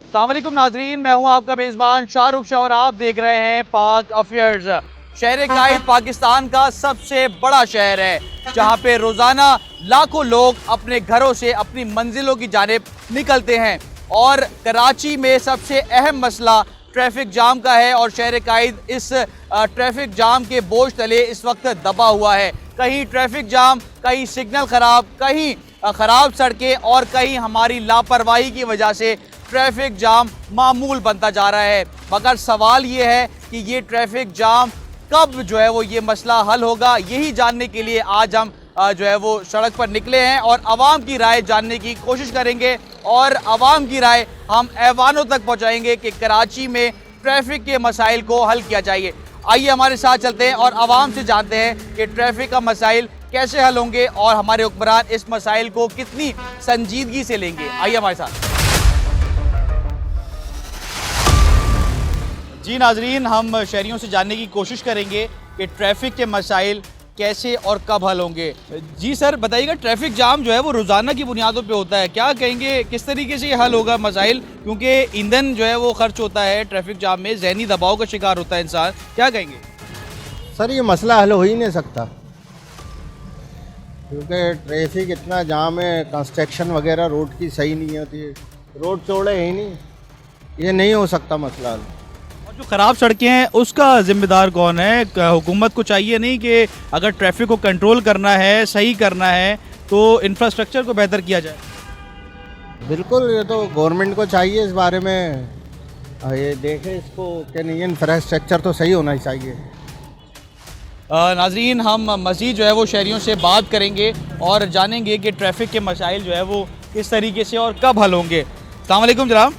अस्सलाम वालेकुम नाजरीन, मैं हूं आपका मेज़बान शाहरुख शाह और आप देख रहे हैं पाक अफेयर्स। शहर कायद पाकिस्तान का सबसे बड़ा शहर है, जहां पे रोज़ाना लाखों लोग अपने घरों से अपनी मंजिलों की जानिब निकलते हैं। और कराची में सबसे अहम मसला ट्रैफिक जाम का है और शहर कायद इस ट्रैफिक जाम के बोझ तले इस वक्त दबा हुआ है। कहीं ट्रैफिक जाम, कहीं सिग्नल ख़राब, कहीं ख़राब सड़कें और कहीं हमारी लापरवाही की वजह से ट्रैफिक जाम मामूल बनता जा रहा है। मगर सवाल ये है कि ये ट्रैफिक जाम कब जो है वो ये मसला हल होगा, यही जानने के लिए आज हम जो है वो सड़क पर निकले हैं और आवाम की राय जानने की कोशिश करेंगे और आवाम की राय हम ऐवानों तक पहुंचाएंगे कि कराची में ट्रैफिक के मसाइल को हल किया जाए। आइए हमारे साथ चलते हैं और आवाम से जानते हैं कि ट्रैफिक का मसाइल कैसे हल होंगे और हमारे हुक्मरान इस मसाइल को कितनी संजीदगी से लेंगे। आइए हमारे साथ। जी नाजरीन, हम शहरियों से जानने की कोशिश करेंगे कि ट्रैफिक के मसाइल कैसे और कब हल होंगे। जी सर बताइएगा, ट्रैफिक जाम जो है वो रोज़ाना की बुनियादों पे होता है, क्या कहेंगे किस तरीके से ये हल होगा मसाइल, क्योंकि ईंधन जो है वो खर्च होता है ट्रैफिक जाम में, जहनी दबाव का शिकार होता है इंसान, क्या कहेंगे? सर ये मसला हल हो ही नहीं सकता क्योंकि ट्रैफिक इतना जाम है, कंस्ट्रक्शन वगैरह रोड की सही नहीं होती है, रोड चौड़े है ही नहीं, ये नहीं हो सकता मसला हल। जो ख़राब सड़कें हैं उसका जिम्मेदार कौन है? हुकूमत को चाहिए नहीं कि अगर ट्रैफिक को कंट्रोल करना है, सही करना है, तो इंफ्रास्ट्रक्चर को बेहतर किया जाए? बिल्कुल, ये तो गवर्नमेंट को चाहिए इस बारे में ये देखे इसको कि नहीं, इंफ्रास्ट्रक्चर तो सही होना ही चाहिए। नाजरीन, हम मज़ीद जो है वो शहरियों से बात करेंगे और जानेंगे कि ट्रैफिक के मसाइल जो है वो किस तरीके से और कब हल होंगे। अस्सलाम वालेकुम जनाब,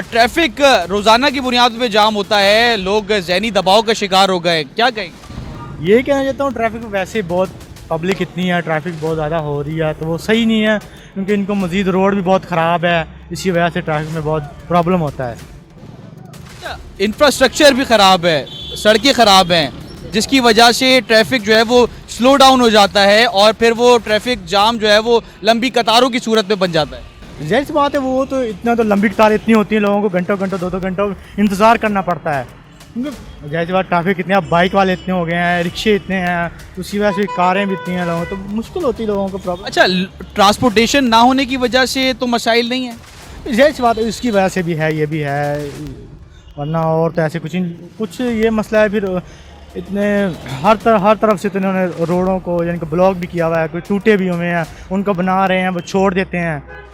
ट्रैफिक रोज़ाना की बुनियाद पे जाम होता है, लोग ज़हनी दबाव का शिकार हो गए, क्या कहेंगे? ये कहना चाहता हूँ, ट्रैफिक वैसे बहुत पब्लिक इतनी है, ट्रैफिक बहुत ज़्यादा हो रही है तो वो सही नहीं है, क्योंकि इनको मज़ीद रोड भी बहुत ख़राब है, इसी वजह से ट्रैफिक में बहुत प्रॉब्लम होता है। इंफ्रास्ट्रक्चर भी ख़राब है, सड़कें ख़राब हैं, जिसकी वजह से ट्रैफिक जो है वो स्लो डाउन हो जाता है और फिर वो ट्रैफिक जाम जो है वो लंबी कतारों की सूरत में बन जाता है। जाहिर सी बात है, वो तो इतना तो लंबी कतार इतनी होती है, लोगों को घंटों घंटों दो घंटों इंतज़ार करना पड़ता है, क्योंकि जाहिर सी बात ट्रैफिक इतने, अब बाइक वाले इतने हो गए हैं, रिक्शे इतने हैं, उसी वजह से कारें भी इतनी हैं, लोगों तो मुश्किल होती है लोगों को प्रॉब्लम। अच्छा, ट्रांसपोर्टेशन ना होने की वजह से तो मसाइल नहीं है? जाहिर सी बात है, इसकी वजह से भी है, ये भी है, वरना और तो ऐसे कुछ ये मसला है। फिर इतने हर तरफ से तो इन्होंने रोडों को यानी कि ब्लॉक भी किया हुआ है, कोई टूटे भी हुए हैं, उनको बना रहे हैं, वो छोड़ देते हैं।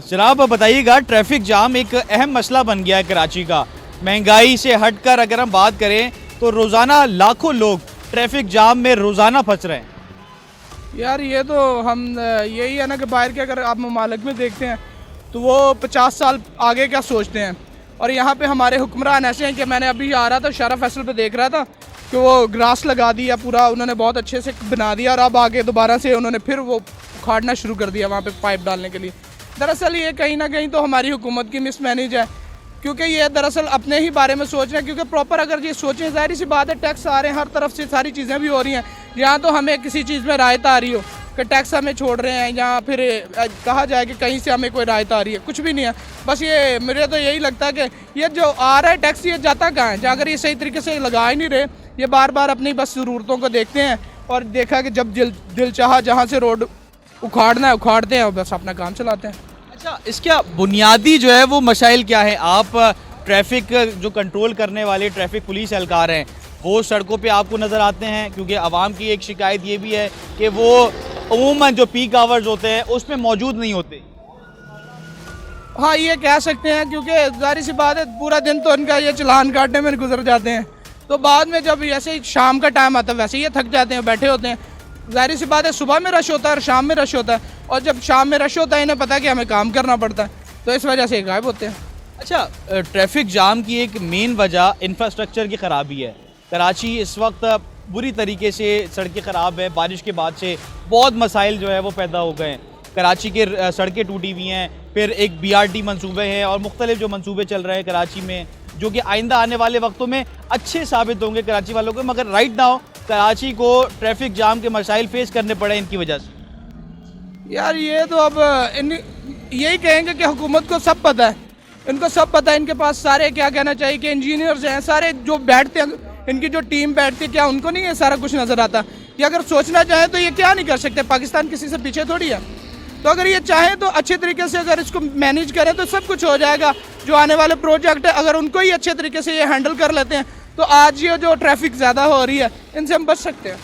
जनाब बताइएगा, ट्रैफिक जाम एक अहम मसला बन गया है कराची का। महंगाई से हटकर अगर हम बात करें तो रोज़ाना लाखों लोग ट्रैफिक जाम में रोज़ाना फंस रहे हैं। यार ये तो हम यही है ना कि बाहर के अगर आप ममालिक में देखते हैं तो वो 50 साल आगे क्या सोचते हैं, और यहाँ पे हमारे हुक्मरान ऐसे हैं कि मैंने अभी आ रहा था शारा फैसल पे देख रहा था कि वो ग्रास लगा दिया पूरा, उन्होंने बहुत अच्छे से बना दिया और अब आगे दोबारा से उन्होंने फिर वो उखाड़ना शुरू कर दिया वहाँ पे पाइप डालने के लिए। दरअसल ये कहीं ना कहीं तो हमारी हुकूमत की मिसमैनेज है, क्योंकि ये दरअसल अपने ही बारे में सोच रहे हैं, क्योंकि प्रॉपर अगर ये सोचें, जाहिर सी बात है टैक्स आ रहे हैं, हर तरफ से सारी चीज़ें भी हो रही हैं, यहाँ तो हमें किसी चीज़ में रायत आ रही हो कि टैक्स हमें छोड़ रहे हैं, या फिर कहा जाए कि कहीं से हमें कोई रायत आ रही है, कुछ भी नहीं है। बस ये मुझे तो यही लगता है कि ये जो आ रहा है टैक्स, ये जाता कहाँ है? अगर ये सही तरीके से लगा ही नहीं रहे, ये बार बार अपनी बस ज़रूरतों को देखते हैं और देखा कि जब दिल चाहा जहाँ से रोड उखाड़ना है उखाड़ते हैं और बस अपना काम चलाते हैं। अच्छा, इसका बुनियादी जो है वो मसाइल क्या है? आप ट्रैफिक जो कंट्रोल करने वाले ट्रैफिक पुलिस एहलकार हैं वो सड़कों पे आपको नज़र आते हैं? क्योंकि आवाम की एक शिकायत ये भी है कि वो अमूमन जो पीक आवर्स होते हैं उसमें मौजूद नहीं होते। हाँ, ये कह सकते हैं, क्योंकि जाहिर सी बात है पूरा दिन तो इनका ये चलान काटने में गुजर जाते हैं, तो बाद में जब ऐसे ही शाम का टाइम आता है वैसे ये थक जाते हैं, बैठे होते हैं। जाहिर सी बात है सुबह में रश होता है और शाम में रश होता है, और जब शाम में रश होता है इन्हें पता है कि हमें काम करना पड़ता है, तो इस वजह से गायब होते हैं। अच्छा, ट्रैफिक जाम की एक मेन वजह इंफ्रास्ट्रक्चर की ख़राबी है। कराची इस वक्त बुरी तरीके से सड़कें ख़राब है, बारिश के बाद से बहुत मसाइल जो है वो पैदा हो गए हैं। कराची के सड़कें टूटी हुई हैं, फिर एक BRT मंसूबे हैं और मुख्तलिफ जो मंसूबे चल रहे हैं कराची में, जो कि आइंदा आने वाले वक्तों में अच्छे साबित होंगे कराची वालों को, मगर राइट नाउ कराची को ट्रैफिक जाम के मसाइल फेस करने पड़े इनकी वजह से। यार ये तो अब यही कहेंगे कि हुकूमत को सब पता है, इनको सब पता है, इनके पास सारे क्या कहना चाहिए कि इंजीनियर्स हैं, सारे जो बैठते हैं, इनकी जो टीम बैठती है, क्या उनको नहीं है सारा कुछ नज़र आता कि अगर सोचना चाहे तो ये क्या नहीं कर सकते। पाकिस्तान किसी से पीछे थोड़ी है। तो अगर ये चाहें तो अच्छे तरीके से अगर इसको मैनेज करें तो सब कुछ हो जाएगा। जो आने वाले प्रोजेक्ट है अगर उनको ही अच्छे तरीके से ये हैंडल कर लेते हैं तो आज ये जो ट्रैफिक ज़्यादा हो रही है इनसे हम बच सकते हैं।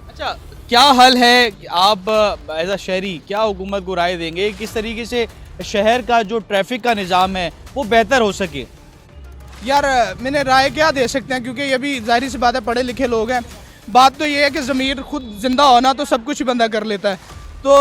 अच्छा, क्या हल है? आप एज अ शहरी क्या हुकूमत को राय देंगे किस तरीके से शहर का जो ट्रैफिक का निज़ाम है वो बेहतर हो सके? यार मैंने राय क्या दे सकते हैं, क्योंकि ये भी जाहिर सी बात है, पढ़े लिखे लोग हैं। बात तो ये है कि ज़मीर खुद जिंदा होना तो सब कुछ ही बंदा कर लेता है। तो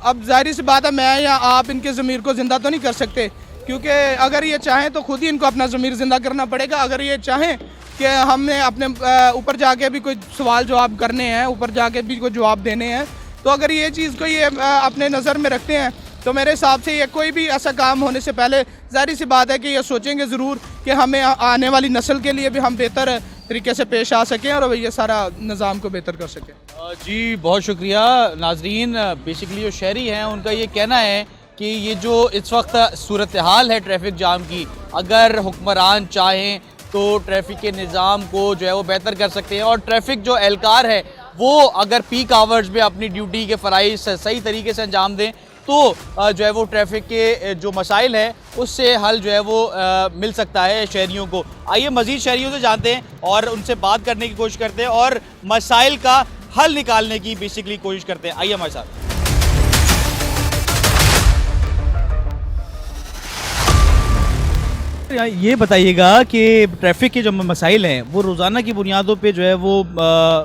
अब जाहिर सी बात है मैं या आप इनके ज़मीर को ज़िंदा तो नहीं कर सकते, क्योंकि अगर ये चाहें तो खुद ही इनको अपना ज़मीर ज़िंदा करना पड़ेगा। अगर ये चाहें कि हमने अपने ऊपर जाके भी कोई सवाल जवाब करने हैं, ऊपर जाके भी कोई जवाब देने हैं, तो अगर ये चीज़ को ये अपने नज़र में रखते हैं तो मेरे हिसाब से ये कोई भी ऐसा काम होने से पहले जाहिर सी बात है कि ये सोचेंगे ज़रूर कि हमें आने वाली नस्ल के लिए भी हम बेहतर तरीके से पेश आ सकें और ये सारा निज़ाम को बेहतर कर सकें। जी बहुत शुक्रिया नाजरीन। बेसिकली जो शहरी हैं उनका ये कहना है कि ये जो इस वक्त सूरत हाल है ट्रैफिक जाम की, अगर हुक्मरान चाहें तो ट्रैफिक के निज़ाम को जो है वो बेहतर कर सकते हैं और ट्रैफिक जो एहलकार है वो अगर पीक आवर्स में अपनी ड्यूटी के फ़राइज़ सही तरीके से अंजाम दें तो जो है वो ट्रैफिक के जो मसाइल हैं उससे हल जो है वो मिल सकता है शहरियों को। आइए मज़ीद शहरियों से जानते हैं और उनसे बात करने की कोशिश करते हैं और मसाइल का हल निकालने की बेसिकली कोशिश करते हैं। आइए हमारे साथ। ये बताइएगा कि ट्रैफिक के जो मसाइल हैं वो रोज़ाना की बुनियादों पे जो है वो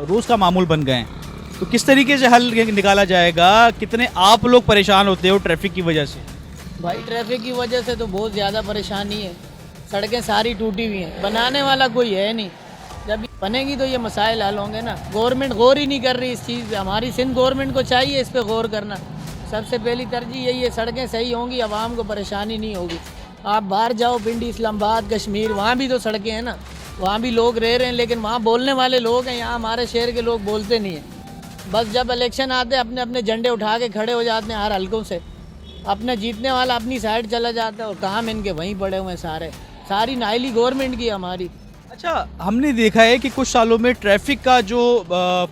रोज़ का मामूल बन गए हैं, तो किस तरीके से हल निकाला जाएगा? कितने आप लोग परेशान होते हो ट्रैफिक की वजह से? भाई ट्रैफिक की वजह से तो बहुत ज़्यादा परेशानी है। सड़कें सारी टूटी हुई हैं, बनाने वाला कोई है नहीं। जब बनेगी तो ये मसाइल हल होंगे ना। गवर्नमेंट गौर ही नहीं कर रही इस चीज़ पे। हमारी सिंध गवर्नमेंट को चाहिए इस पे गौर करना। सबसे पहली तरजीह यही है, सड़कें सही होंगी आवाम को परेशानी नहीं होगी। आप बाहर जाओ, पिंडी, इस्लामाबाद, कश्मीर, वहाँ भी तो सड़कें हैं ना, वहाँ भी लोग रह रहे हैं, लेकिन वहाँ बोलने वाले लोग हैं। यहाँ हमारे शहर के लोग बोलते नहीं हैं। बस जब इलेक्शन आते हैं अपने अपने झंडे उठा के खड़े हो जाते हैं हर हलकों से। अपने जीतने वाला अपनी साइड चला जाता है और काम इनके वहीं पड़े हुए हैं सारे। सारी नाइली गवर्नमेंट की हमारी। अच्छा, हमने देखा है कि कुछ सालों में ट्रैफिक का जो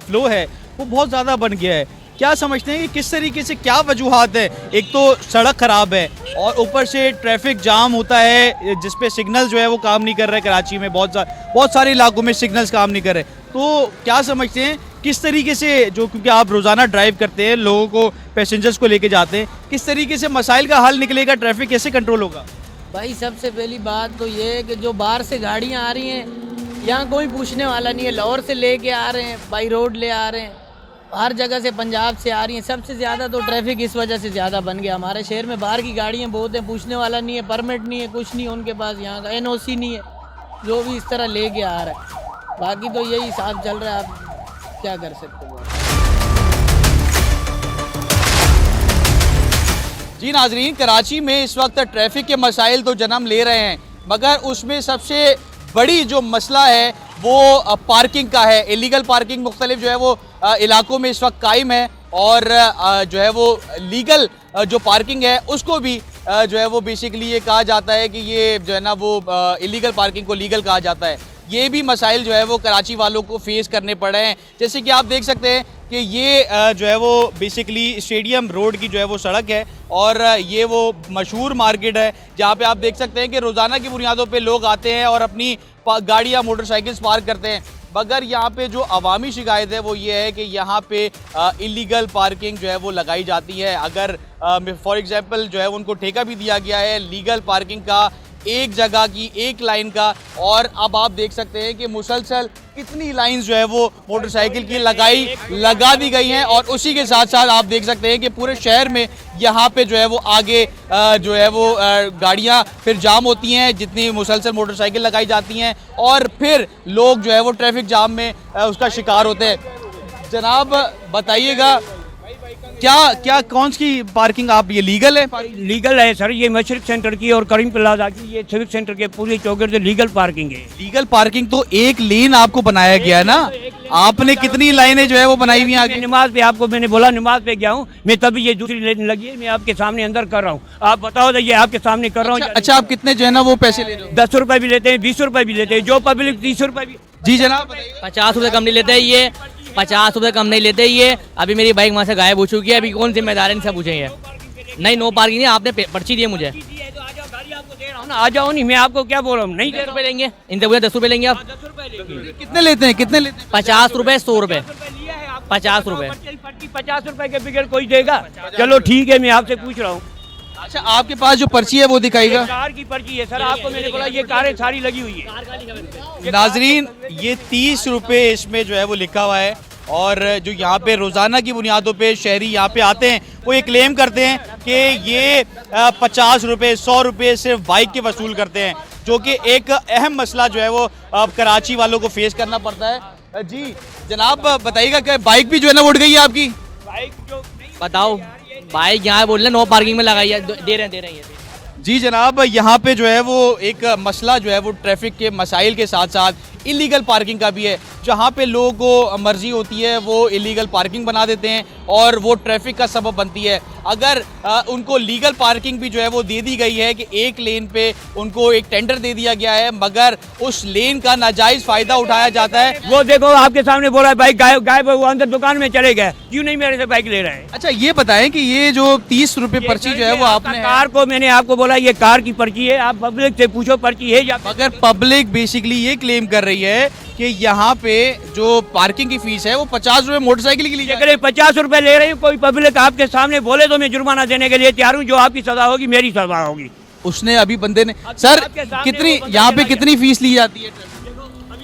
फ्लो है वो बहुत ज़्यादा बन गया है। क्या समझते हैं कि किस तरीके से, क्या वजूहात है? एक तो सड़क ख़राब है और ऊपर से ट्रैफिक जाम होता है जिस पे सिग्नल जो है वो काम नहीं कर रहे। कराची में बहुत सारे इलाकों में सिग्नल्स काम नहीं कर रहे। तो क्या समझते हैं किस तरीके से, जो क्योंकि आप रोज़ाना ड्राइव करते हैं, लोगों को, पैसेंजर्स को लेके जाते हैं, किस तरीके से मसाइल का हल निकलेगा? ट्रैफिक कैसे कंट्रोल होगा? भाई सबसे पहली बात तो ये है कि जो बाहर से गाड़ियाँ आ रही हैं यहाँ कोई पूछने वाला नहीं है। लाहौर से लेके आ रहे हैं, बाई रोड ले आ रहे हैं, हर जगह से, पंजाब से आ रही हैं। सबसे ज़्यादा तो ट्रैफिक इस वजह से ज़्यादा बन गया हमारे शहर में। बाहर की गाड़ियाँ बहुत हैं, पूछने वाला नहीं है, परमिट नहीं है, कुछ नहीं है उनके पास, यहाँ का NOC नहीं है, जो भी इस तरह लेके आ रहा है। बाकी तो यही हिसाब चल रहा है, आप क्या कर सकते हो। जी नाजरीन, कराची में इस वक्त ट्रैफिक के मसाइल तो जन्म ले रहे हैं, मगर उसमें सबसे बड़ी जो मसला है वो पार्किंग का है। इलीगल पार्किंग मुख्तलिफ जो है वो इलाकों में इस वक्त कायम है और जो है वो लीगल जो पार्किंग है उसको भी जो है वो बेसिकली ये कहा जाता है कि ये जो है ना वो इलीगल पार्किंग को लीगल कहा जाता है। ये भी मसाइल जो है वो कराची वालों को फेस करने पड़ रहे हैं। जैसे कि आप देख सकते हैं कि ये जो है वो बेसिकली स्टेडियम रोड की जो है वो सड़क है और ये वो मशहूर मार्केट है जहाँ पे आप देख सकते हैं कि रोज़ाना की बुनियादों पे लोग आते हैं और अपनी गाड़ियाँ, मोटरसाइकिल्स पार्क करते हैं। मगर यहाँ पे जो अवामी शिकायत है वो ये है कि यहाँ पे इलीगल पार्किंग जो है वो लगाई जाती है। अगर फॉर एग्जांपल जो है उनको ठेका भी दिया गया है लीगल पार्किंग का, एक जगह की, एक लाइन का, और अब आप देख सकते हैं कि मुसलसल कितनी लाइंस जो है वो मोटरसाइकिल की लगा दी गई हैं और उसी के साथ साथ आप देख सकते हैं कि पूरे शहर में यहाँ पे जो है वो आगे जो है वो गाड़ियाँ फिर जाम होती हैं जितनी मुसलसल मोटरसाइकिल लगाई जाती हैं और फिर लोग जो है वो ट्रैफिक जाम में उसका शिकार होते हैं। जनाब बताइएगा क्या कौन सी पार्किंग आप, ये लीगल है? लीगल है सर, ये मशरक सेंटर की और करीम प्लाजा की, ये सिविक सेंटर के पूरी चौकट से लीगल पार्किंग है। लीगल पार्किंग तो एक लेन आपको बनाया गया है ना? एक लेन आपने कितनी लाइनें जो है वो बनाई हुई हैं आगे? नमाज पे आपको मैंने बोला नमाज पे गया हूँ मैं, तभी ये दूसरी लेने लगी है। मैं आपके सामने अंदर कर रहा हूँ, आप बताओ तो ये आपके सामने कर रहा हूँ। अच्छा, आप कितने जो है ना वो पैसे ले रहे हो? 10 रुपए भी लेते हैं, 20 रुपए भी लेते हैं, जो पब्लिक 30 रुपए भी। जी जनाब बताइए। 50 रुपये कम नहीं लेते ये, 50 रुपये कम नहीं लेते ये। अभी मेरी बाइक वहाँ से गायब हो चुकी है, अभी कौन जिम्मेदार है इनसे पूछेंगे? नहीं, नो पार्किंग नहीं, आपने पर्ची दी है मुझे। आ जाओ नहीं, मैं आपको क्या बोल रहा हूँ, नहीं 10 रुपये लेंगे, इनसे पूछे 10 रुपये लेंगे आप। 10 रुपए लेंगे। कितने लेते हैं, कितने लेते हैं? 50 रुपये, 100 रुपये, 50 रुपये। 50 रुपए के बगैर कोई देगा? चलो ठीक है, मैं आपसे पूछ रहा हूँ। अच्छा, आपके पास जो पर्ची है वो दिखाएगा। कार की पर्ची है सर, आपको मैंने बोला ये कारें सारी लगी हुई है। नाजरीन, ये 30 रुपए इसमें जो है वो लिखा हुआ है, और जो यहाँ पे रोज़ाना की बुनियादों पे शहरी यहाँ पे आते हैं वो ये क्लेम करते हैं कि ये 50 रुपये 100 रुपये सिर्फ बाइक के वसूल करते हैं, जो कि एक अहम मसला जो है वो कराची वालों को फेस करना पड़ता है। जी जनाब बताइएगा कि बाइक भी जो है ना उड़ गई है आपकी? बाइक जो बताओ, बाइक यहाँ बोल रहे नो पार्किंग में लगाई है, दे रहे हैं। जी जनाब, यहाँ पे जो है वो एक मसला जो है वो ट्रैफिक के मसाइल के साथ साथ इलीगल पार्किंग का भी है। जहाँ पे लोगों को मर्जी होती है वो इलीगल पार्किंग बना देते हैं और वो ट्रैफिक का सबब बनती है। अगर उनको लीगल पार्किंग भी जो है वो दे दी गई है कि एक लेन पे उनको एक टेंडर दे दिया गया है, मगर उस लेन का नाजायज़ फ़ायदा उठाया जाता है। वो देखो आपके सामने बोला है बाइक गायब है, वो अंदर दुकान में चले गए, क्यों नहीं मेरे से बाइक ले रहे हैं? अच्छा ये बताएं कि ये जो 30 रुपये पर्ची जो है वो आपने कार को मैंने आपको बोला ये कार की पर्ची है, आप पब्लिक से पूछो पर्ची है या? मगर पब्लिक बेसिकली ये क्लेम कर रही है कि यहाँ पे जो पार्किंग की फीस है वो 50 रुपये मोटरसाइकिल के लिए। अगर 50 रुपए ले रही हूँ, कोई पब्लिक आपके सामने बोले तो मैं जुर्माना देने के लिए तैयार हूँ, जो आपकी सजा होगी मेरी सजा होगी। उसने अभी बंदे ने सर कितनी यहाँ पे कितनी फीस ली जाती है?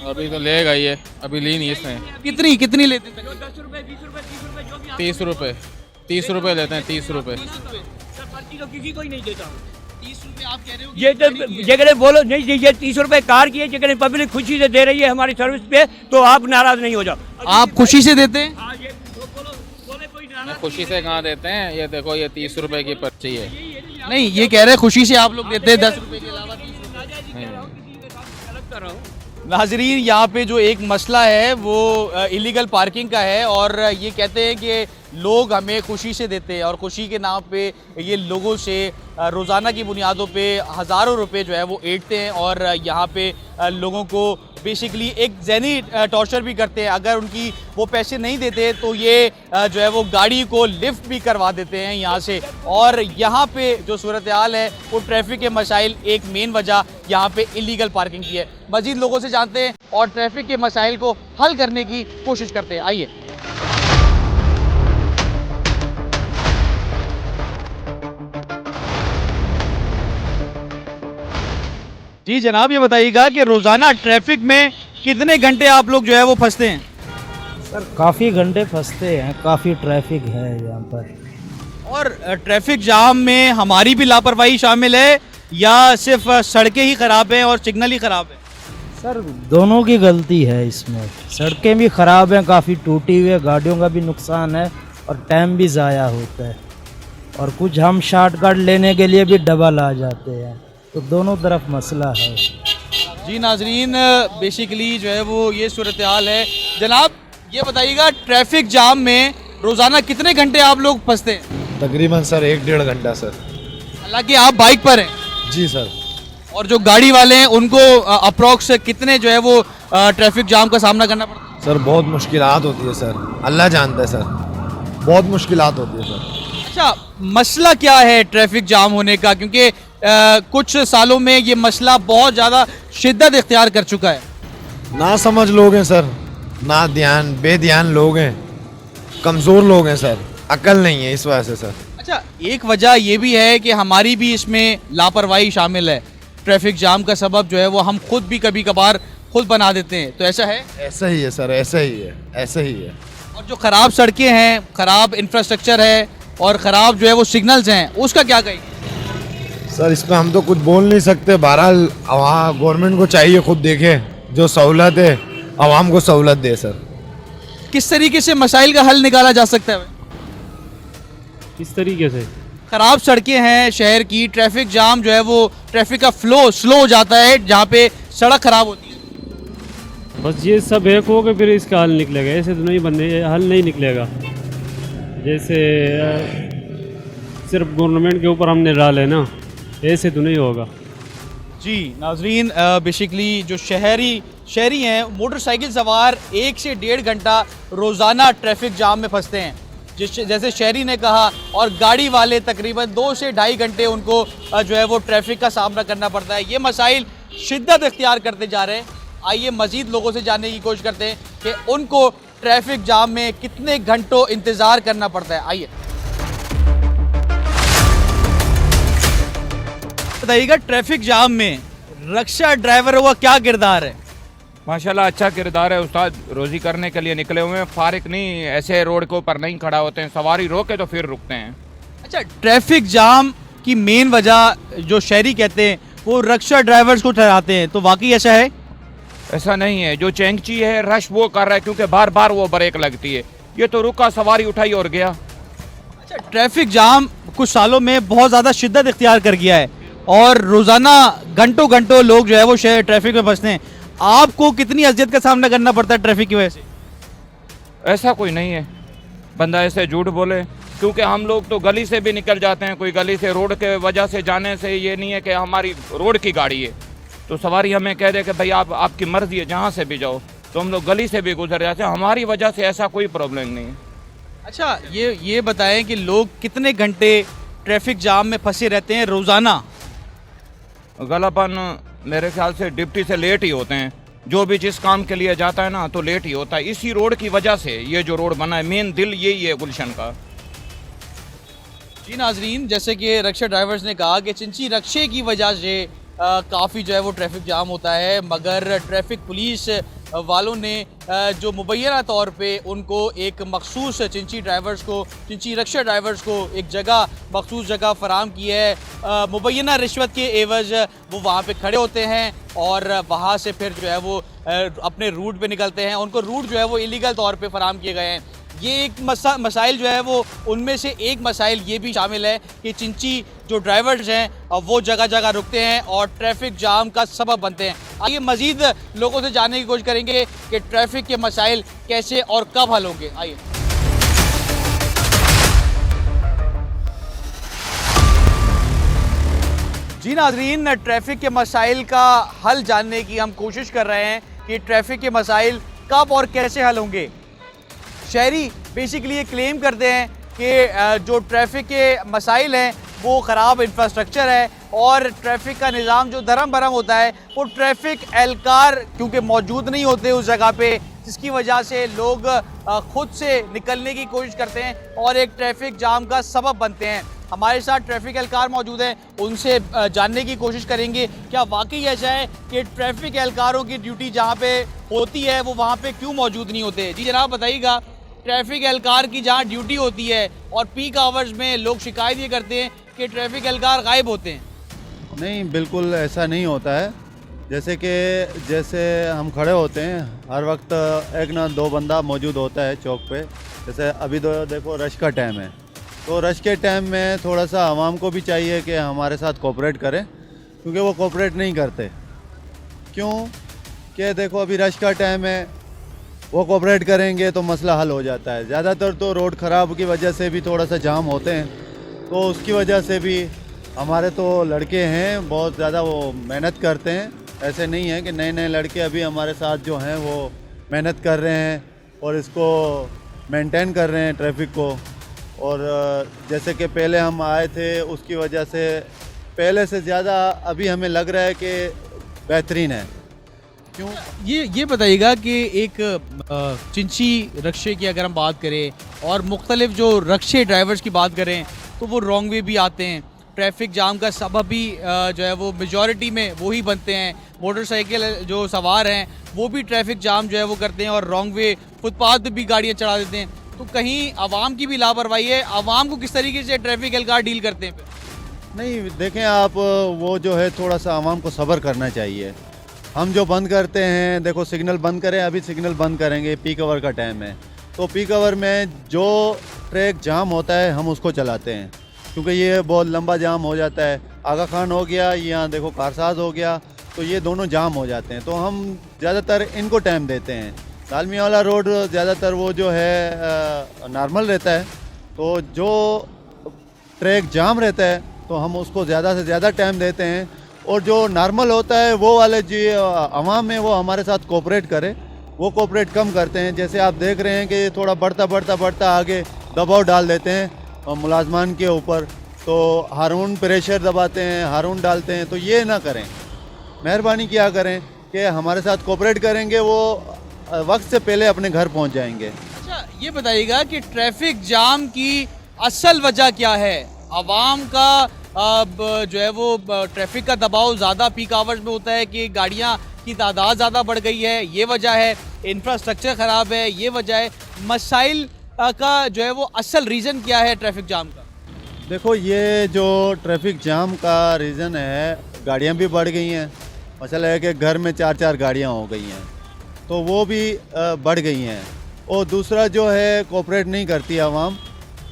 अभी तो लेगा ये, अभी ली नहीं इसने। कितनी लेते हैं? 10 रुपए 20 रुपए 30 रुपए जो भी 30 रुपये, 30 रुपये लेते हैं, 30 रुपए। पर्ची तो किसी को ही नहीं देता हूँ। 30 रुपये आप कह रहे हो? ये तो जगह बोलो नहीं दीजिए, 30 रुपए कार की है, जगह पब्लिक खुशी से दे रही है हमारी सर्विस पे, तो आप नाराज नहीं हो जाओ। आप खुशी से देते हैं? हाँ, ये बोले कोई नाराज खुशी से कहाँ देते हैं? ये देखो ये 30 रुपए की पर्ची है। नहीं, ये कह रहे हैं खुशी से आप लोग देते हैं 10 रुपये के अलावा 30 रुपये। गलत कर रहा हूँ। नाजरीन, यहाँ पे जो एक मसला है वो इलीगल पार्किंग का है, और ये कहते हैं कि लोग हमें खुशी से देते हैं और खुशी के नाम पे ये लोगों से रोज़ाना की बुनियादों पे हज़ारों रुपए जो है वो ऐंठते हैं, और यहाँ पे लोगों को बेसिकली एक ज़हनी टॉर्चर भी करते हैं। अगर उनकी वो पैसे नहीं देते तो ये जो है वो गाड़ी को लिफ्ट भी करवा देते हैं यहाँ से। और यहाँ पे जो सूरत हाल है वो ट्रैफिक के मसाइल एक मेन वजह यहाँ पे इलीगल पार्किंग की है। मज़ीद लोगों से जानते हैं और ट्रैफिक के मसाइल को हल करने की कोशिश करते हैं। आइए। जी जनाब, ये बताइएगा कि रोज़ाना ट्रैफिक में कितने घंटे आप लोग जो है वो फंसते हैं? सर काफ़ी घंटे फंसते हैं, काफ़ी ट्रैफिक है यहाँ पर। और ट्रैफिक जाम में हमारी भी लापरवाही शामिल है या सिर्फ सड़कें ही ख़राब हैं और सिग्नल ही ख़राब है? सर दोनों की गलती है इसमें, सड़कें भी ख़राब हैं, काफ़ी टूटी हुई है, गाड़ियों का भी नुकसान है और टाइम भी ज़ाया होता है, और कुछ हम शॉर्टकट लेने के लिए भी डबल आ जाते हैं, तो दोनों तरफ मसला है। जी नाजरीन, बेसिकली जो है वो ये सूरत हाल है। जनाब ये बताइएगा ट्रैफिक जाम में रोज़ाना कितने घंटे आप लोग फंसते हैं? तकरीबन सर 1-1.5 घंटा सर। हालांकि आप बाइक पर हैं। जी सर। और जो गाड़ी वाले हैं उनको अप्रॉक्स कितने जो है वो ट्रैफिक जाम का सामना करना पड़ता है? सर बहुत मुश्किलात होती है सर, अल्लाह जानता है सर, बहुत मुश्किलात होती है सर। अच्छा, मसला क्या है ट्रैफिक जाम होने का? क्योंकि कुछ सालों में ये मसला बहुत ज़्यादा शिद्दत इख्तियार कर चुका है। ना समझ लोग हैं सर, ना ध्यान, बेध्यान लोग हैं, कमज़ोर लोग हैं सर, अकल नहीं है इस वजह से सर। अच्छा, एक वजह ये भी है कि हमारी भी इसमें लापरवाही शामिल है। ट्रैफिक जाम का सबब जो है वो हम खुद भी कभी कभार खुद बना देते हैं, तो ऐसा है? ऐसा ही है सर, ऐसा ही है, ऐसा ही है। और जो ख़राब सड़कें हैं, ख़राब इंफ्रास्ट्रक्चर है और ख़राब जो है वो सिग्नल्स हैं, उसका क्या कहेंगे? सर इसमें हम तो कुछ बोल नहीं सकते, बहरहाल वहाँ गवर्नमेंट को चाहिए खुद देखे, जो सहूलत है आवाम को सहूलत दे सर। किस तरीके से मसाइल का हल निकाला जा सकता है? किस तरीके से? ख़राब सड़कें हैं शहर की, ट्रैफिक जाम जो है वो ट्रैफिक का फ्लो स्लो हो जाता है जहाँ पे सड़क ख़राब होती है। बस ये सब एक हो के फिर इसका हल निकलेगा, ऐसे तो नहीं बनने हल नहीं निकलेगा। जैसे सिर्फ गवर्नमेंट के ऊपर हमने डाले ना, ऐसे तो नहीं होगा। जी नाजरीन, बेसिकली जो शहरी हैं मोटरसाइकिल सवार 1 से 1.5 घंटा रोज़ाना ट्रैफिक जाम में फंसते हैं, जैसे शहरी ने कहा, और गाड़ी वाले तकरीबन 2 से 2.5 घंटे उनको जो है वो ट्रैफिक का सामना करना पड़ता है। ये मसाइल शिद्दत इख्तियार करते जा रहे हैं। आइए मज़ीद लोगों से जानने की कोशिश करते हैं कि उनको ट्रैफिक जाम में कितने घंटों इंतज़ार करना पड़ता है। आइए बताइएगा, ट्रैफिक जाम में रिक्शा ड्राइवरों का क्या किरदार है? माशाल्लाह अच्छा किरदार है उस्ताद, रोज़ी करने के लिए निकले हुए हैं, फारिग नहीं, ऐसे रोड के ऊपर नहीं खड़ा होते हैं, सवारी रोके तो फिर रुकते हैं। अच्छा, ट्रैफिक जाम की मेन वजह जो शहरी कहते हैं वो रिक्शा ड्राइवर्स को ठहराते हैं, तो वाकई ऐसा है? ऐसा नहीं है, जो चेंगची है रश वो कर रहा है क्योंकि बार बार वो ब्रेक लगती है, ये तो रुका, सवारी उठाई और गया। अच्छा, ट्रैफिक जाम कुछ सालों में बहुत ज़्यादा शिद्दत इख्तियार कर गया है और रोज़ाना घंटों घंटों लोग जो है वो शहर ट्रैफिक में फंसते हैं। आपको कितनी अजियत का सामना करना पड़ता है ट्रैफिक की वजह से? ऐसा कोई नहीं है, बंदा ऐसे झूठ बोले, क्योंकि हम लोग तो गली से भी निकल जाते हैं, कोई गली से रोड के वजह से जाने से ये नहीं है कि हमारी रोड की गाड़ी है तो सवारी हमें कह दे कि भाई आपकी मर्जी है जहाँ से भी जाओ, तो हम लोग गली से भी गुजर जाते हैं, हमारी वजह से ऐसा कोई प्रॉब्लम नहीं है। अच्छा, ये बताएं कि लोग कितने घंटे ट्रैफिक जाम में फंसे रहते हैं रोज़ाना? गलापन मेरे ख्याल से डिप्टी से लेट ही होते हैं, जो भी जिस काम के लिए जाता है ना तो लेट ही होता है, इसी रोड की वजह से ये जो रोड बना है मेन दिल यही है गुलशन का। जी नाजरीन, जैसे कि रिक्शा ड्राइवर्स ने कहा कि चिंची रक्शे की वजह से काफ़ी जो है वो ट्रैफिक जाम होता है, मगर ट्रैफिक पुलिस वालों ने जो मुबैना तौर पे उनको एक मखसूस चिंची रिक्शा ड्राइवर्स को एक जगह मखसूस जगह फ़राम की है। मुबैना रिश्वत के एवज़ वो वहाँ पे खड़े होते हैं और वहाँ से फिर जो है वो अपने रूट पे निकलते हैं। उनको रूट जो है वो इलीगल तौर पे फ़राम किए गए हैं। ये एक मसाइल जो है वो उनमें से एक मसाइल ये भी शामिल है कि चिंची जो ड्राइवर्स हैं वो जगह जगह रुकते हैं और ट्रैफिक जाम का सबब बनते हैं। आइए मज़ीद लोगों से जानने की कोशिश करेंगे कि ट्रैफिक के मसाइल कैसे और कब हल होंगे। आइए जी नाज़रीन, ट्रैफिक के मसाइल का हल जानने की हम कोशिश कर रहे हैं कि ट्रैफिक के मसाइल कब और कैसे हल होंगे। शहरी बेसिकली ये क्लेम करते हैं कि जो ट्रैफिक के मसाइल हैं वो ख़राब इंफ्रास्ट्रक्चर है और ट्रैफिक का निज़ाम जो धर्म भरम होता है वो ट्रैफिक एहलकार क्योंकि मौजूद नहीं होते उस जगह पे, जिसकी वजह से लोग खुद से निकलने की कोशिश करते हैं और एक ट्रैफिक जाम का सबब बनते हैं। हमारे साथ ट्रैफिक एहलकार मौजूद हैं, उनसे जानने की कोशिश करेंगे क्या वाकई ऐसा है कि ट्रैफिक एहलकारों की ड्यूटी जहाँ पे होती है वो वहाँ पे क्यों मौजूद नहीं होते। जी जनाब बताइएगा, ट्रैफिक एहलकार की जहाँ ड्यूटी होती है और पीक आवर्स में लोग शिकायत ये करते हैं कि ट्रैफिक एहलकार गायब होते हैं। नहीं, बिल्कुल ऐसा नहीं होता है। जैसे हम खड़े होते हैं हर वक्त एक ना दो बंदा मौजूद होता है चौक पे। जैसे अभी तो देखो रश का टाइम है, तो रश के टाइम में थोड़ा सा आवाम को भी चाहिए कि हमारे साथ कोऑपरेट करें, क्योंकि वो कोऑपरेट नहीं करते। क्यों कि देखो अभी रश का टाइम है, वो कोऑपरेट करेंगे तो मसला हल हो जाता है। ज़्यादातर तो रोड ख़राब की वजह से भी थोड़ा सा जाम होते हैं, तो उसकी वजह से भी हमारे तो लड़के हैं बहुत ज़्यादा वो मेहनत करते हैं। ऐसे नहीं है कि नए नए लड़के अभी हमारे साथ जो हैं वो मेहनत कर रहे हैं और इसको मेंटेन कर रहे हैं ट्रैफिक को। और जैसे कि पहले हम आए थे उसकी वजह से पहले से ज़्यादा अभी हमें लग रहा है कि बेहतरीन है। क्यों? ये बताइएगा कि एक चिंची रक्शे की अगर हम बात करें और मुख्तलिफ जो रक्शे ड्राइवर्स की बात करें तो वो रॉन्ग वे भी आते हैं। ट्रैफिक जाम का सबब भी जो है वो मेजॉरिटी में वही बनते हैं। मोटरसाइकिल जो सवार हैं वो भी ट्रैफिक जाम जो है वो करते हैं और रॉन्ग वे फुटपाथ पे भी गाड़ियाँ चढ़ा देते हैं। तो कहीं आवाम की भी लापरवाही है। आवाम को किस तरीके से ट्रैफिक एहलकार डील करते हैं? नहीं, देखें आप, वो जो है थोड़ा सा आवाम को सब्र करना चाहिए। हम जो बंद करते हैं, देखो सिग्नल बंद करें, अभी सिग्नल बंद करेंगे, पीक आवर का टाइम है, तो पीक आवर में जो ट्रैक जाम होता है हम उसको चलाते हैं, क्योंकि ये बहुत लंबा जाम हो जाता है। आगा खान हो गया, यहाँ देखो कारसाज हो गया, तो ये दोनों जाम हो जाते हैं। तो हम ज़्यादातर इनको टाइम देते हैं। दालमी वाला रोड ज़्यादातर वो जो है नॉर्मल रहता है, तो जो ट्रैक जाम रहता है तो हम उसको ज़्यादा से ज़्यादा टाइम देते हैं, और जो नॉर्मल होता है वो वाले जो अवाम है वो हमारे साथ कोऑपरेट करे, वो कोऑपरेट कम करते हैं। जैसे आप देख रहे हैं कि थोड़ा बढ़ता आगे दबाव डाल देते हैं मुलाजमान के ऊपर, तो हारून प्रेशर दबाते हैं, हारून डालते हैं, तो ये ना करें। मेहरबानी क्या करें कि हमारे साथ कोऑपरेट करेंगे, वो वक्त से पहले अपने घर पहुंच जाएंगे। अच्छा, ये बताइएगा कि ट्रैफिक जाम की असल वजह क्या है? आवाम का जो है वो ट्रैफिक का दबाव ज़्यादा पीक आवर्स में होता है कि गाड़ियाँ की तादाद ज़्यादा बढ़ गई है, ये वजह है? इंफ्रास्ट्रक्चर ख़राब है, ये वजह है? मसाइल का जो है वो असल रीज़न क्या है ट्रैफिक जाम का? देखो, ये जो ट्रैफिक जाम का रीज़न है, गाड़ियाँ भी बढ़ गई हैं। मसला है कि घर में 4-4 गाड़ियाँ हो गई हैं, तो वो भी बढ़ गई हैं। और दूसरा जो है कोऑपरेट नहीं करती आवाम,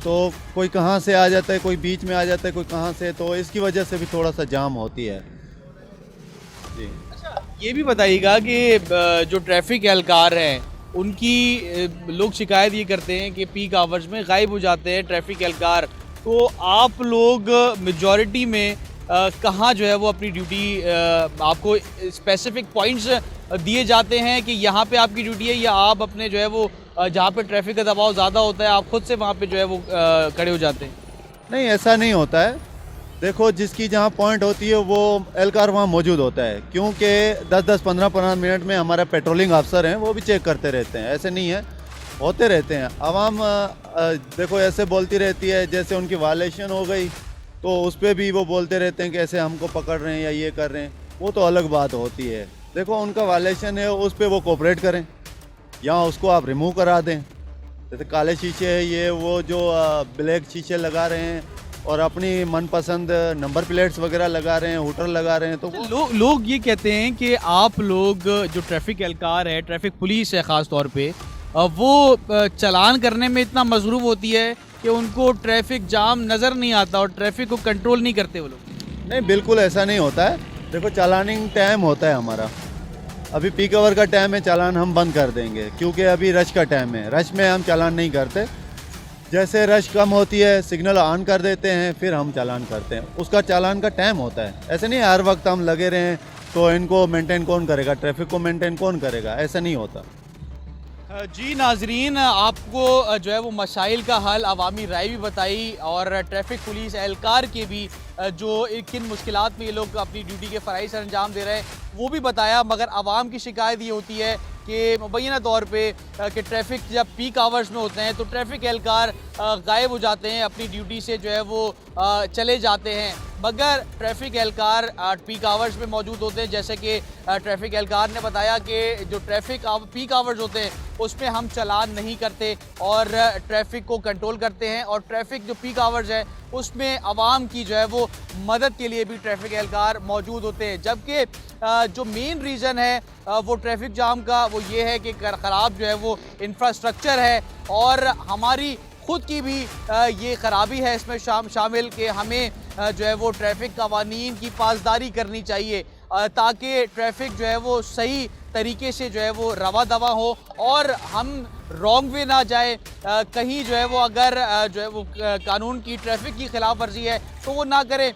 तो कोई कहाँ से आ जाता है, कोई बीच में आ जाता है, कोई कहाँ से, तो इसकी वजह से भी थोड़ा सा जाम होती है जी। अच्छा, ये भी बताइएगा कि जो ट्रैफिक एहलकार हैं उनकी लोग शिकायत ये करते हैं कि पीक आवर्स में गायब हो जाते हैं ट्रैफिक एहलकार, तो आप लोग मेजॉरिटी में कहाँ जो है वो अपनी ड्यूटी, आपको स्पेसिफिक पॉइंट्स दिए जाते हैं कि यहाँ पे आपकी ड्यूटी है, या आप अपने जो है वो जहाँ पे ट्रैफिक का दबाव ज़्यादा होता है आप खुद से वहाँ पे जो है वो खड़े हो जाते हैं? नहीं, ऐसा नहीं होता है। देखो, जिसकी जहाँ पॉइंट होती है वो एहलकार वहाँ मौजूद होता है, क्योंकि 10-10, 15-15 मिनट में हमारा पेट्रोलिंग अफसर हैं वो भी चेक करते रहते हैं। ऐसे नहीं है, होते रहते हैं। आवाम देखो ऐसे बोलती रहती है जैसे उनकी वायलेशन हो गई, तो उस पर भी वो बोलते रहते हैं कि ऐसे हमको पकड़ रहे हैं या ये कर रहे हैं, वो तो अलग बात होती है। देखो, उनका वायलेशन है, उस पर वो कोऑपरेट करें या उसको आप रिमूव करा दें। जैसे काले शीशे है, ये वो जो ब्लैक शीशे लगा रहे हैं और अपनी मनपसंद नंबर प्लेट्स वगैरह लगा रहे हैं, हूटर लगा रहे हैं, तो लोग ये कहते हैं कि आप लोग जो ट्रैफिक एहलकार है, ट्रैफिक पुलिस है ख़ास तौर पे, वो चालान करने में इतना मसरूफ़ होती है कि उनको ट्रैफिक जाम नज़र नहीं आता और ट्रैफिक को कंट्रोल नहीं करते वो लोग। नहीं, बिल्कुल ऐसा नहीं होता है। देखो, चालानिंग टाइम होता है हमारा, अभी पीक आवर का टाइम है, चालान हम बंद कर देंगे, क्योंकि अभी रश का टाइम है। रश में हम चालान नहीं करते। जैसे रश कम होती है सिग्नल ऑन कर देते हैं, फिर हम चालान करते हैं। उसका चालान का टाइम होता है, ऐसे नहीं हर वक्त हम लगे रहें तो इनको मेंटेन कौन करेगा, ट्रैफिक को मेंटेन कौन करेगा, ऐसा नहीं होता। जी नाजरीन, आपको जो है वो मसाइल का हल, अवामी राय भी बताई और ट्रैफिक पुलिस एहलकार के भी जो किन मुश्किलात में ये लोग अपनी ड्यूटी के फ़राइज़ से अंजाम दे रहे हैं वो भी बताया। मगर आवाम की शिकायत ये होती है कि मुबैना तौर पे कि ट्रैफिक जब पीक आवर्स में होते हैं तो ट्रैफिक एहलकार गायब हो जाते हैं, अपनी ड्यूटी से जो है वो चले जाते हैं, मगर ट्रैफिक एहलकार पीक आवर्स में मौजूद होते हैं। जैसे कि ट्रैफिक एहलकार ने बताया कि जो ट्रैफिक पीक आवर्स होते हैं उसमें हम चालान नहीं करते और ट्रैफिक को कंट्रोल करते हैं, और ट्रैफिक जो पीक आवर्स है उसमें आवाम की जो है वो मदद के लिए भी ट्रैफिक एहलकार मौजूद होते हैं। जबकि जो मेन रीज़न है वो ट्रैफिक जाम का वो ये है कि ख़राब जो है वो इंफ्रास्ट्रक्चर है, और हमारी खुद की भी ये ख़राबी है इसमें शामिल कि हमें जो है वो ट्रैफिक कवानीन की पासदारी करनी चाहिए ताकि ट्रैफिक जो है वो सही तरीके से जो है वो रवा दवा हो और हम रॉन्ग वे ना जाए। कहीं जो है वो अगर जो है वो कानून की ट्रैफिक की खिलाफ वर्जी है तो वो ना करें।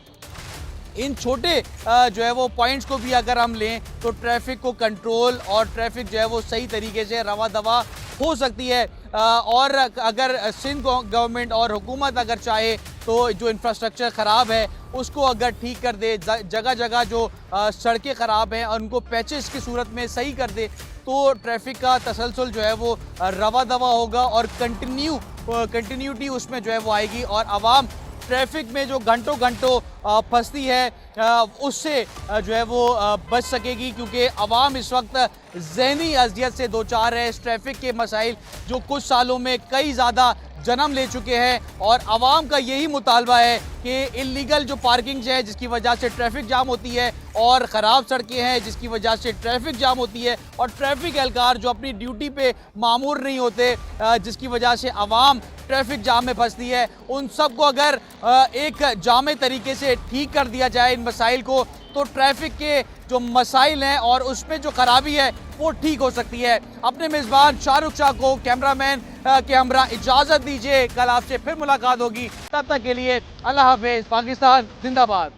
इन छोटे जो है वो पॉइंट्स को भी अगर हम लें तो ट्रैफिक को कंट्रोल और ट्रैफिक जो है वो सही तरीके से रवा दवा हो सकती है। और अगर सिंध गवर्नमेंट और हुकूमत अगर चाहे तो जो इंफ्रास्ट्रक्चर ख़राब है उसको अगर ठीक कर दे, जगह जगह जो सड़कें ख़राब हैं उनको पैचेस की सूरत में सही कर दे, तो ट्रैफिक का तसलसल जो है वो रवा दवा होगा और कंटिन्यूटी उसमें जो है वो आएगी, और आवाम ट्रैफिक में जो घंटों फंसती है उससे जो है वो बच सकेगी। क्योंकि आवाम इस वक्त ज़हनी अज़ियत से दो चार है इस ट्रैफिक के मसाइल जो कुछ सालों में कई ज़्यादा जन्म ले चुके हैं, और आवाम का यही मुतालबा है कि इल्लीगल जो पार्किंग है जिसकी वजह से ट्रैफिक जाम होती है और ख़राब सड़कें हैं जिसकी वजह से ट्रैफिक जाम होती है, और ट्रैफिक एहलकार जो अपनी ड्यूटी पे मामूर नहीं होते जिसकी वजह से आवाम ट्रैफिक जाम में फंसती है, उन सबको अगर एक जामे तरीके से ठीक कर दिया जाए इन मसाइल को, तो ट्रैफिक के जो मसाइल हैं और उसमें जो खराबी है वो ठीक हो सकती है। अपने मेज़बान शाहरुख शाह को, कैमरामैन के हमरा इजाज़त दीजिए। कल आपसे फिर मुलाकात होगी, तब तक के लिए अल्लाह हाफिज़। पाकिस्तान जिंदाबाद।